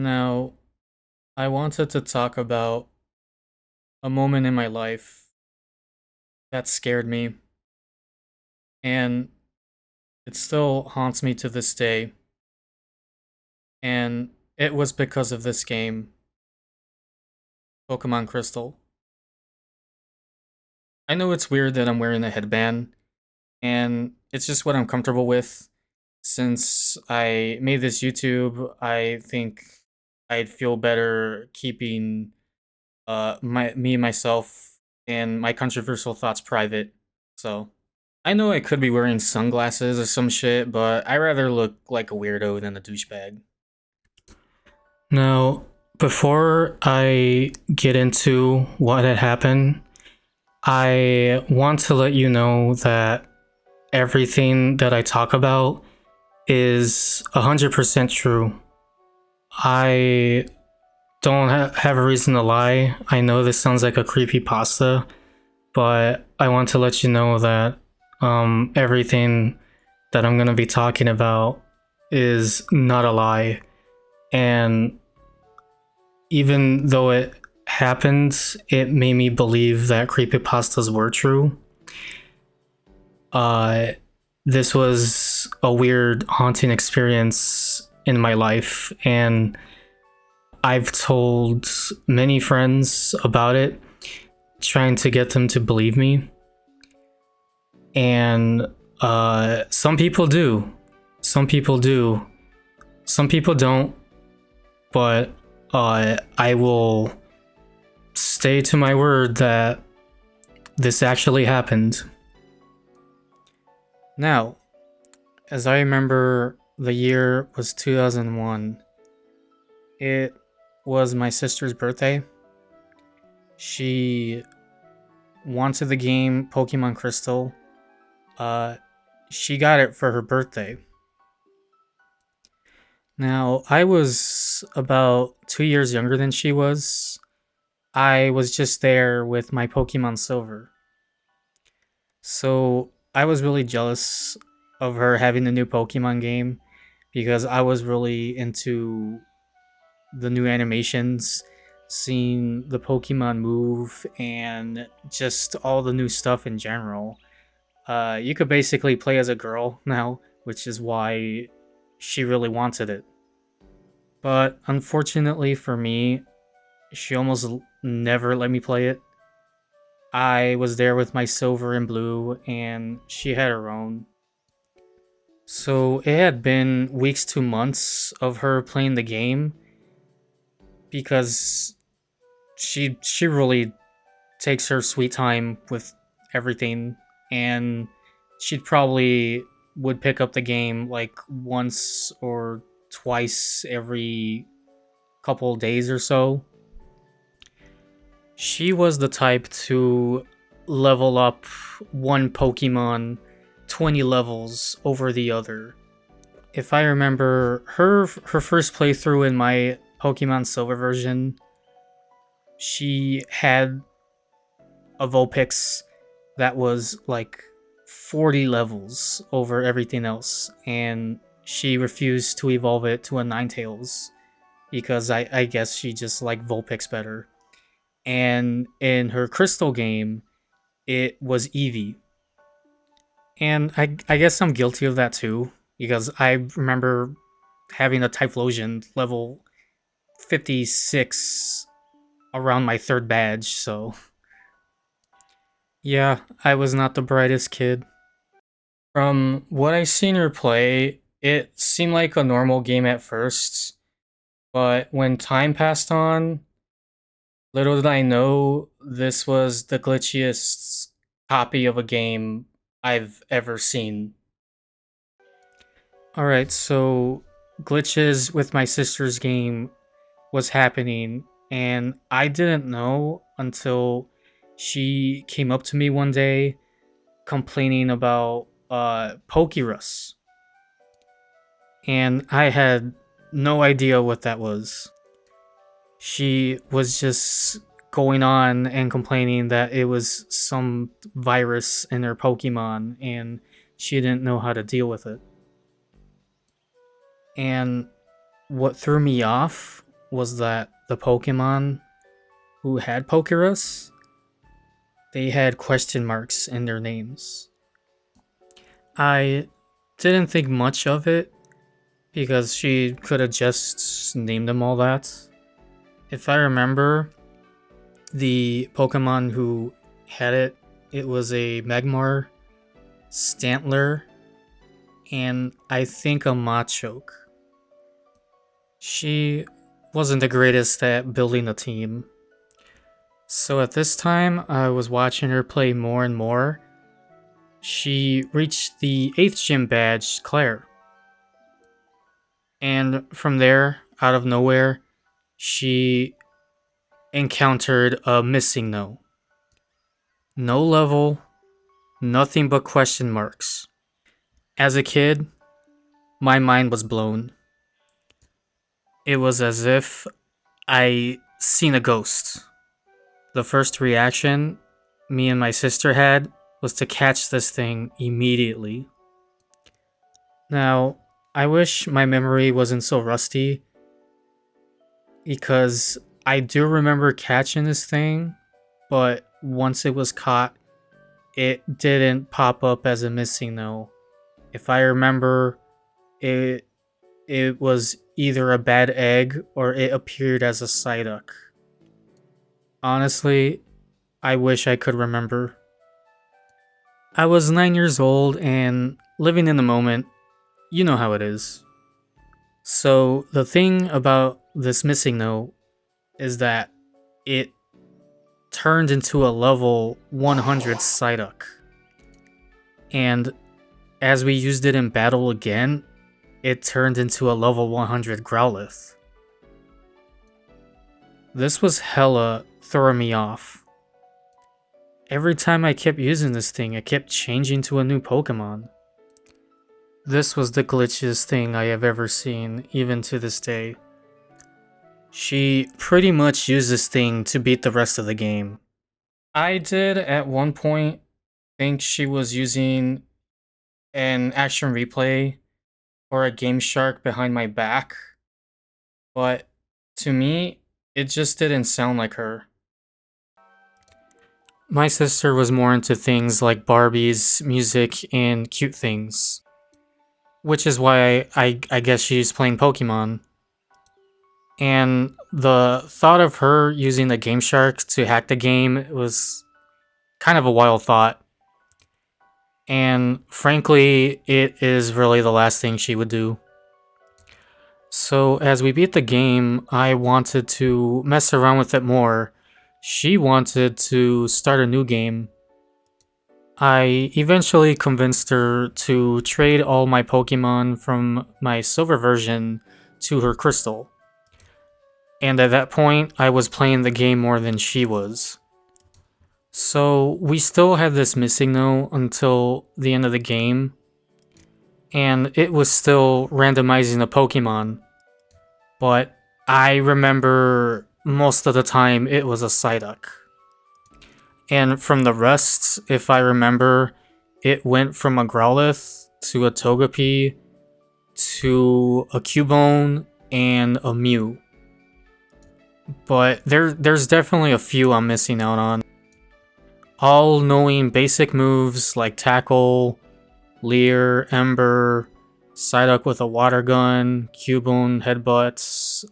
Now, I wanted to talk about a moment in my life that scared me, and it still haunts me to this day. And it was because of this game, Pokemon Crystal. I know it's weird that I'm wearing a headband, and it's just what I'm comfortable with. Since I made this YouTube, I think I'd feel better keeping myself and my controversial thoughts private. So I know I could be wearing sunglasses or some shit, but I rather look like a weirdo than a douchebag. Now, before I get into what had happened, I want to let you know that everything that I talk about is 100% true. I don't have a reason to lie. I know this sounds like a creepypasta, but I want to let you know that everything that I'm going to be talking about is not a lie. And even though it happened, it made me believe that creepypastas were true. Uh, this was a weird, haunting experience in my life, and I've told many friends about it, trying to get them to believe me. And some people do. Some people do. Some people don't. But I will stay to my word that this actually happened. Now, as I remember, the year was 2001. It was my sister's birthday. She wanted the game Pokemon Crystal. She got it for her birthday. Now, I was about 2 years younger than she was. I was just there with my Pokemon Silver. So I was really jealous of her having the new Pokemon game because I was really into the new animations, seeing the Pokemon move, and just all the new stuff in general. You could basically play as a girl now, which is why she really wanted it. But unfortunately for me, she almost never let me play it. I was there with my silver and blue, and she had her own. So it had been weeks to months of her playing the game because she really takes her sweet time with everything, and she'd probably would pick up the game like once or twice every couple days or so. She was the type to level up one Pokemon 20 levels over the other. If I remember her first playthrough in my Pokemon Silver version, she had a Vulpix that was like 40 levels over everything else, and she refused to evolve it to a Ninetales because I guess she just liked Vulpix better. And in her Crystal game, it was Eevee. And I guess I'm guilty of that too, because I remember having a Typhlosion level 56 around my third badge, so yeah, I was not the brightest kid. From what I seen her play, it seemed like a normal game at first, but when time passed on, little did I know this was the glitchiest copy of a game I've ever seen. Alright, so glitches with my sister's game was happening, and I didn't know until she came up to me one day complaining about Pokérus. And I had no idea what that was. She was just going on and complaining that it was some virus in her Pokemon and she didn't know how to deal with it. And what threw me off was that the Pokemon who had Pokerus, they had question marks in their names. I didn't think much of it because she could have just named them all that. If I remember, the Pokemon who had it, it was a Magmar, Stantler, and I think a Machoke. She wasn't the greatest at building a team. So at this time, I was watching her play more and more. She reached the 8th gym badge, Claire. And from there, out of nowhere, she encountered a missing no. No level, nothing but question marks. As a kid, my mind was blown. It was as if I seen a ghost. The first reaction me and my sister had was to catch this thing immediately. Now, I wish my memory wasn't so rusty, because I do remember catching this thing, but once it was caught, it didn't pop up as a missing no. If I remember, it was either a bad egg or it appeared as a Psyduck. Honestly, I wish I could remember. I was 9 years old and living in the moment. You know how it is. So the thing about this missing no is that it turned into a level 100 Psyduck. And as we used it in battle again, it turned into a level 100 Growlithe. This was hella throwing me off. Every time I kept using this thing, it kept changing to a new Pokemon. This was the glitchiest thing I have ever seen, even to this day. She pretty much used this thing to beat the rest of the game. I did at one point think she was using an action replay or a Game Shark behind my back, but to me, it just didn't sound like her. My sister was more into things like Barbies, music, and cute things, which is why I guess she's playing Pokemon. And the thought of her using the Game Shark to hack the game was kind of a wild thought. And frankly, it is really the last thing she would do. So as we beat the game, I wanted to mess around with it more. She wanted to start a new game. I eventually convinced her to trade all my Pokemon from my silver version to her crystal. And at that point, I was playing the game more than she was. So we still had this missing no until the end of the game, and it was still randomizing the Pokemon. But I remember most of the time it was a Psyduck. And from the rest, if I remember, it went from a Growlithe to a Togepi to a Cubone and a Mew. But there's definitely a few I'm missing out on. All knowing basic moves like Tackle, Leer, Ember, Psyduck with a Water Gun, Cubone, Headbutts,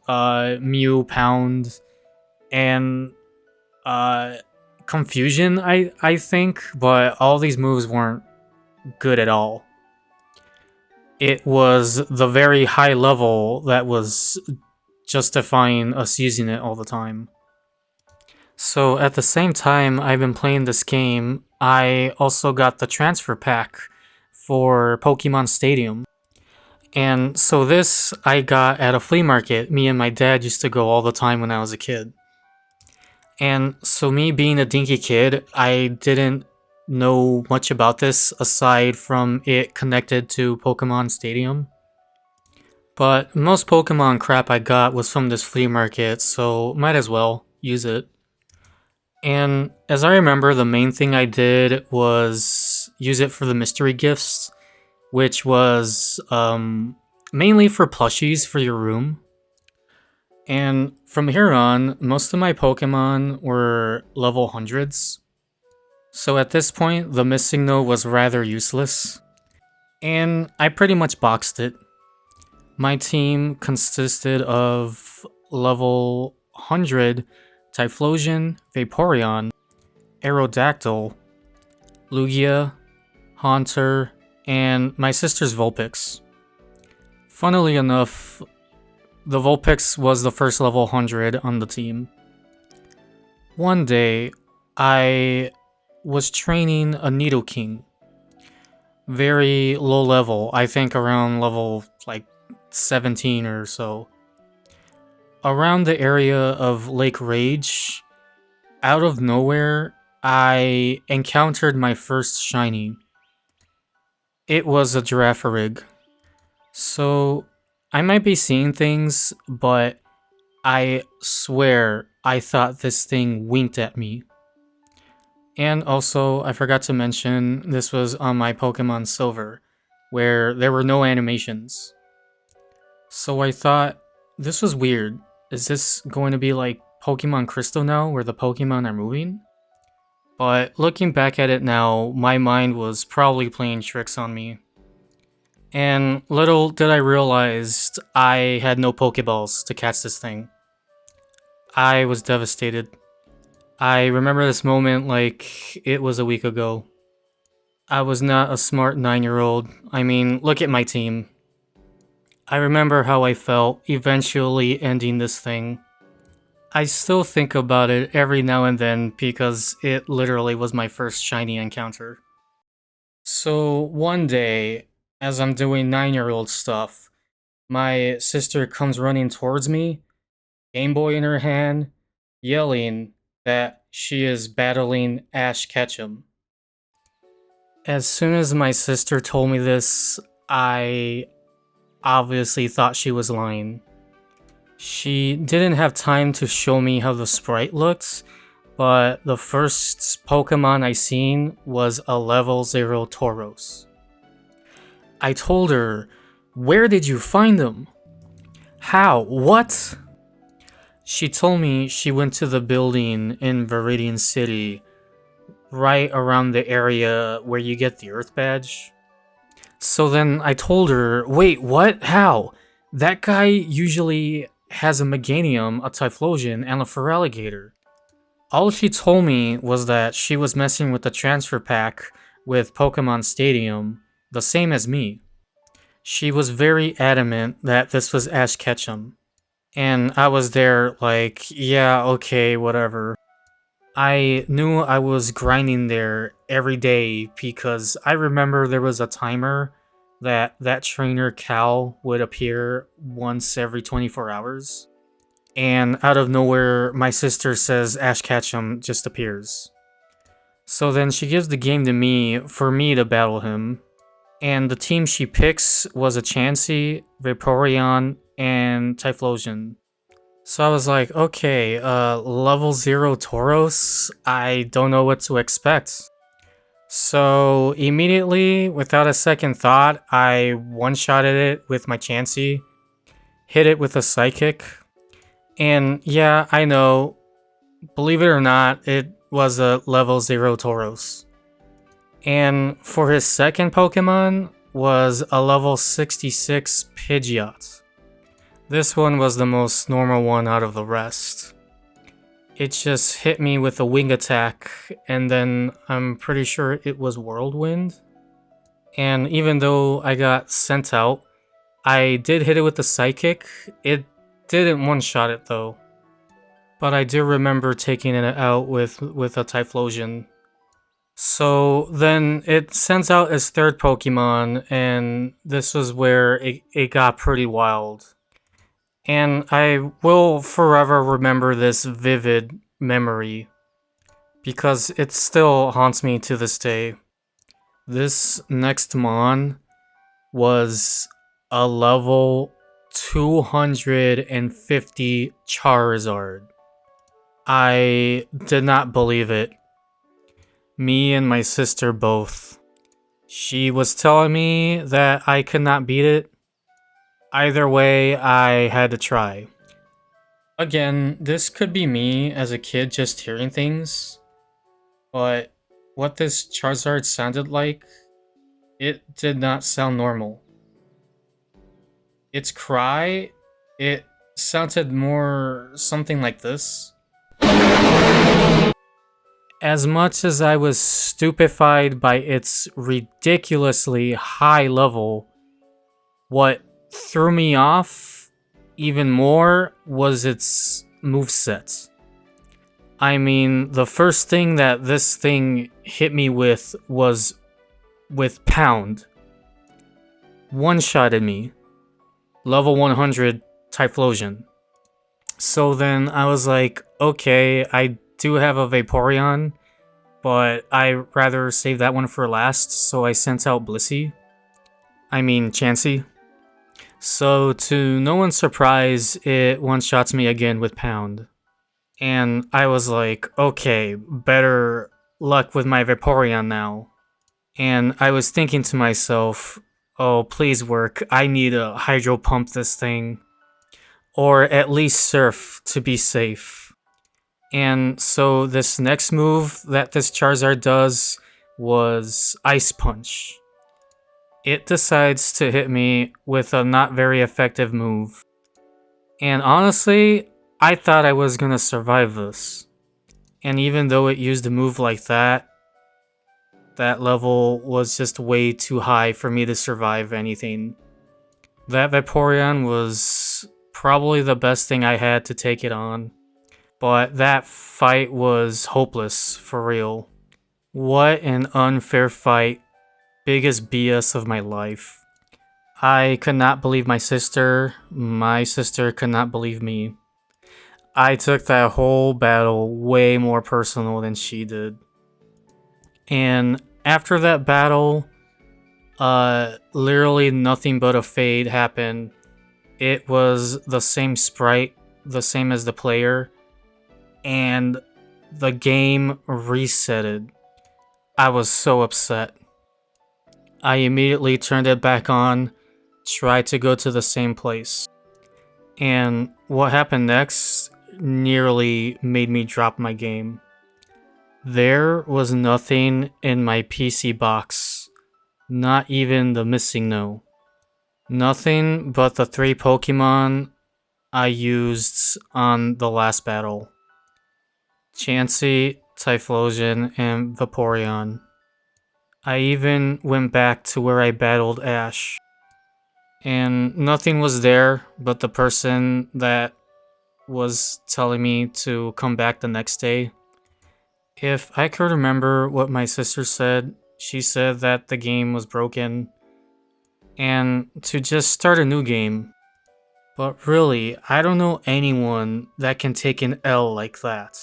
Mew, Pound, and Confusion, I think, but all these moves weren't good at all. It was the very high level that was justifying us using it all the time. So at the same time I've been playing this game, I also got the transfer pack for Pokemon Stadium. And so this I got at a flea market. Me and my dad used to go all the time when I was a kid. And so me being a dinky kid, I didn't know much about this aside from it connected to Pokemon Stadium. But most Pokemon crap I got was from this flea market, so might as well use it. And as I remember, the main thing I did was use it for the mystery gifts, which was mainly for plushies for your room. And from here on, most of my Pokemon were level hundreds. So at this point, the missing note was rather useless. And I pretty much boxed it. My team consisted of level 100 Typhlosion, Vaporeon, Aerodactyl, Lugia, Haunter, and my sister's Vulpix. Funnily enough, the Vulpix was the first level 100 on the team. One day, I was training a Nidoking. Very low level, I think around level like 17 or so. Around the area of Lake Rage, out of nowhere, I encountered my first shiny. It was a Girafarig. So, I might be seeing things, but I swear I thought this thing winked at me. And also, I forgot to mention, this was on my Pokemon Silver, where there were no animations. So I thought, this was weird. Is this going to be like Pokemon Crystal now, where the Pokemon are moving? But looking back at it now, my mind was probably playing tricks on me. And little did I realize I had no Pokeballs to catch this thing. I was devastated. I remember this moment like it was a week ago. I was not a smart 9-year-old. I mean, look at my team. I remember how I felt eventually ending this thing. I still think about it every now and then because it literally was my first shiny encounter. So one day, as I'm doing 9-year-old stuff, my sister comes running towards me, Game Boy in her hand, yelling that she is battling Ash Ketchum. As soon as my sister told me this, I obviously thought she was lying. She didn't have time to show me how the sprite looked, but the first Pokemon I seen was a level 0 Tauros. I told her, "Where did you find them? How? What?" She told me she went to the building in Viridian City, right around the area where you get the Earth Badge. So then I told her, "Wait, what? How? That guy usually has a Meganium, a Typhlosion, and a Feraligatr." All she told me was that she was messing with the transfer pack with Pokemon Stadium, the same as me. She was very adamant that this was Ash Ketchum. And I was there like, yeah, okay, whatever. I knew I was grinding there every day because I remember there was a timer that trainer Cal would appear once every 24 hours. And out of nowhere, my sister says Ash Ketchum just appears. So then she gives the game to me for me to battle him. And the team she picks was a Chansey, Vaporeon, and Typhlosion. So I was like, okay, level 0 Tauros, I don't know what to expect. So immediately, without a second thought, I one-shotted it with my Chansey, hit it with a Psychic, and yeah, I know, believe it or not, it was a level 0 Tauros. And for his second Pokemon was a level 66 Pidgeot. This one was the most normal one out of the rest. It just hit me with a wing attack, and then I'm pretty sure it was Whirlwind. And even though I got sent out, I did hit it with the Psychic. It didn't one-shot it though. But I do remember taking it out with a Typhlosion. So then it sends out its third Pokemon, and this was where it got pretty wild. And I will forever remember this vivid memory because it still haunts me to this day. This next Mon was a level 250 Charizard. I did not believe it. Me and my sister both. She was telling me that I could not beat it. Either way, I had to try. Again, this could be me as a kid just hearing things, but what this Charizard sounded like, it did not sound normal. Its cry, it sounded more something like this. As much as I was stupefied by its ridiculously high level, what threw me off even more was its moveset. I mean, the first thing that this thing hit me with was with Pound. One-shotted me. Level 100 Typhlosion. So then I was like, okay, I do have a Vaporeon, but I'd rather save that one for last, so I sent out Chansey. So to no one's surprise, it one-shots me again with Pound. And I was like, okay, better luck with my Vaporeon now. And I was thinking to myself, oh, please work, I need to Hydro Pump this thing. Or at least Surf to be safe. And so this next move that this Charizard does was Ice Punch. It decides to hit me with a not very effective move. And honestly, I thought I was gonna survive this. And even though it used a move like that, that level was just way too high for me to survive anything. That Vaporeon was probably the best thing I had to take it on. But that fight was hopeless, for real. What an unfair fight. Biggest BS of my life. I could not believe my sister could not believe me. I took that whole battle way more personal than she did. And after that battle, literally nothing but a fade happened. It was the same sprite, the same as the player, and the game resetted. I was so upset. I immediately turned it back on, tried to go to the same place. And what happened next nearly made me drop my game. There was nothing in my PC box, not even the missing no. Nothing but the 3 Pokemon I used on the last battle. Chansey, Typhlosion, and Vaporeon. I even went back to where I battled Ash. And nothing was there but the person that was telling me to come back the next day. If I could remember what my sister said, she said that the game was broken and to just start a new game. But really, I don't know anyone that can take an L like that.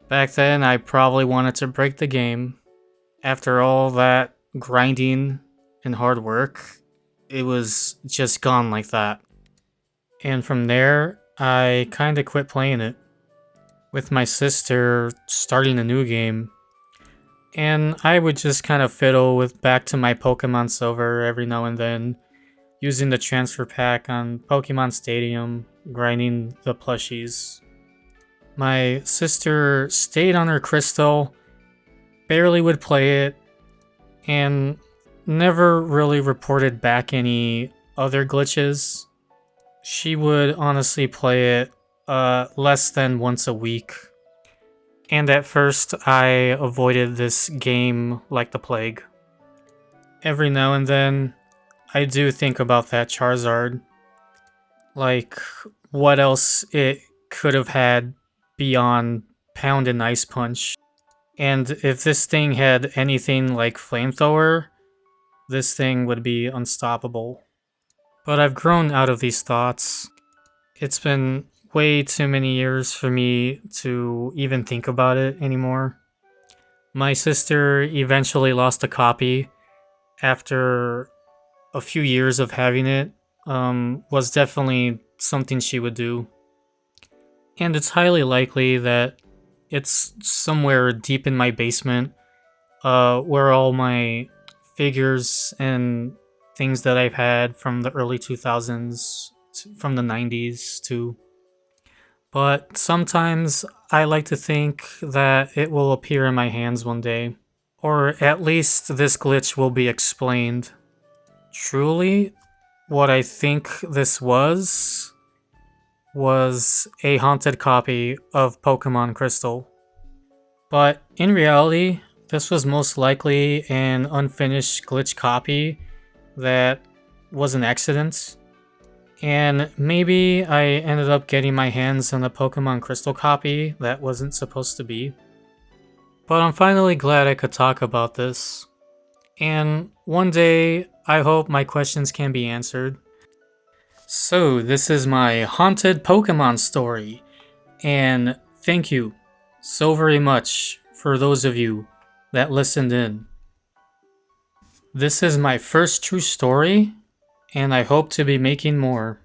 Back then, I probably wanted to break the game. After all that grinding and hard work, it was just gone like that. And from there, I kinda quit playing it. With my sister starting a new game. And I would just kind of fiddle with back to my Pokemon Silver every now and then, using the transfer pack on Pokemon Stadium, grinding the plushies. My sister stayed on her Crystal, barely would play it, and never really reported back any other glitches. She would honestly play it less than once a week. And at first, I avoided this game like the plague. Every now and then, I do think about that Charizard. Like, what else it could have had beyond Pound and Ice Punch. And if this thing had anything like Flamethrower, this thing would be unstoppable. But I've grown out of these thoughts. It's been way too many years for me to even think about it anymore. My sister eventually lost a copy after a few years of having it. Was definitely something she would do. And it's highly likely that it's somewhere deep in my basement, where all my figures and things that I've had from the early 2000s, from the 90s too. but sometimes I like to think that it will appear in my hands one day. Or at least this glitch will be explained. Truly, what I think this was a haunted copy of Pokemon Crystal. But in reality, this was most likely an unfinished glitch copy that was an accident. And maybe I ended up getting my hands on a Pokemon Crystal copy that wasn't supposed to be. But I'm finally glad I could talk about this. And one day, I hope my questions can be answered. So, this is my haunted Pokemon story. And thank you so very much for those of you that listened in. This is my first true story, and I hope to be making more.